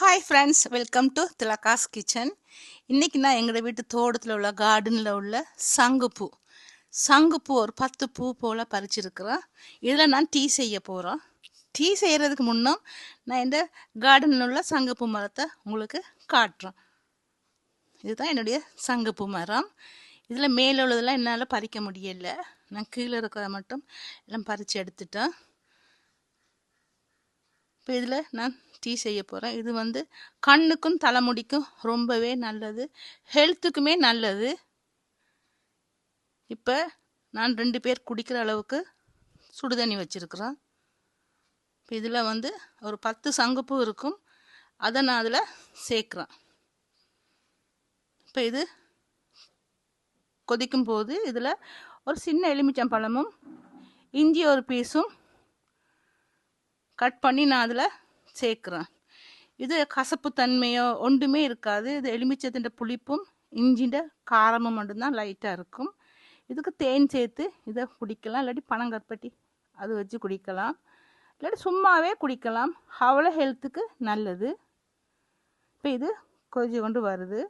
Hi friends, welcome to Thilaga's kitchen. இன்றைக்கி நான் எங்களோட வீட்டு தோட்டத்தில் உள்ள கார்டனில் உள்ள சங்குப்பூ ஒரு 10 பூ போல் பறிச்சிருக்கிறேன். இதில் நான் டீ செய்ய போகிறேன். டீ செய்கிறதுக்கு முன்னே நான் இந்த கார்டனில் உள்ள சங்குப்பூ மரத்தை உங்களுக்கு காட்டுறேன். இதுதான் என்னுடைய சங்குப்பூ மரம். இதில் மேலே உள்ளதெல்லாம் என்னால் பறிக்க முடியலை. நான் கீழே இருக்கிறத மட்டும் எல்லாம் பறித்து எடுத்துட்டேன். இப்போ இதில் நான் டீ செய்ய போகிறேன். இது வந்து கண்ணுக்கும் தலைமுடிக்கும் ரொம்பவே நல்லது, ஹெல்த்துக்குமே நல்லது. இப்போ நான் 2 பேர் குடிக்கிற அளவுக்கு சுடுதண்ணி வச்சுருக்குறேன். இப்போ இதில் வந்து ஒரு 10 சங்குப்பூ இருக்கும், அதை நான் அதில் சேர்க்குறேன். இப்போ இது கொதிக்கும் போது இதில் ஒரு சின்ன எலுமிச்சம்பழமும் இஞ்சி ஒரு பீஸும் கட் பண்ணி நான் அதில் சேர்க்குறேன். இது கசப்பு தன்மையோ ஒன்றுமே இருக்காது. இது எலுமிச்சத்தின் புளிப்பும் இஞ்சின்ற காரமும் மட்டும்தான் லைட்டாக இருக்கும். இதுக்கு தேன் சேர்த்து இதை குடிக்கலாம், இல்லாட்டி பனங்கற்பட்டி அது வச்சு குடிக்கலாம், இல்லாட்டி சும்மாவே குடிக்கலாம். அவ்வளோ ஹெல்த்துக்கு நல்லது. இப்போ இது கொதிச்சு கொண்டு வருது.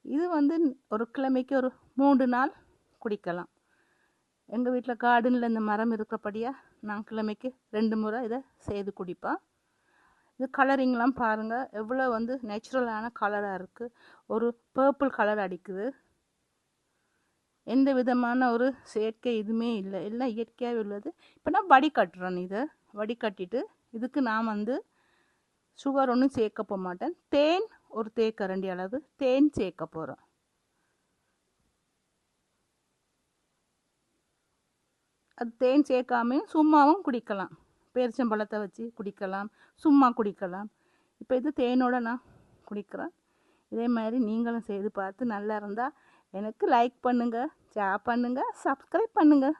இது வந்து ஒரு கிழமைக்கு ஒரு 3 நாள் குடிக்கலாம். எங்கள் வீட்டில் கார்டனில் இந்த மரம் இருக்கிறபடியாக நான் கிழமைக்கு 2 முறை இதை செய்து குடிப்பேன். இது கலரிங்லாம் பாருங்கள், எவ்வளோ வந்து நேச்சுரலான கலராக இருக்குது. ஒரு பர்பிள் கலர் அடிக்குது. எந்த விதமான ஒரு செயற்கை இதுவுமே இல்லை, எல்லாம் இயற்கையாகவே உள்ளது. இப்போ நான் வடிகட்டுறேன். இதை வடிகட்டிட்டு இதுக்கு நான் வந்து சுகர் ஒன்றும் சேர்க்க போக மாட்டேன். தேன் ஒரு தேக்கரண்டி அளவு தேன் சேர்க்க போகிறேன். அது தேன் சேர்க்காமையும் சும்மாவும் குடிக்கலாம். பேரிச்சம்பழத்தை வச்சு குடிக்கலாம், சும்மா குடிக்கலாம். இப்போ இது தேனோட நான் குடிக்கிறேன். இதே மாதிரி நீங்களும் செய்து பார்த்து நல்லா இருந்தால் எனக்கு லைக் பண்ணுங்கள், ஷேர் பண்ணுங்கள், சப்ஸ்கிரைப் பண்ணுங்கள்.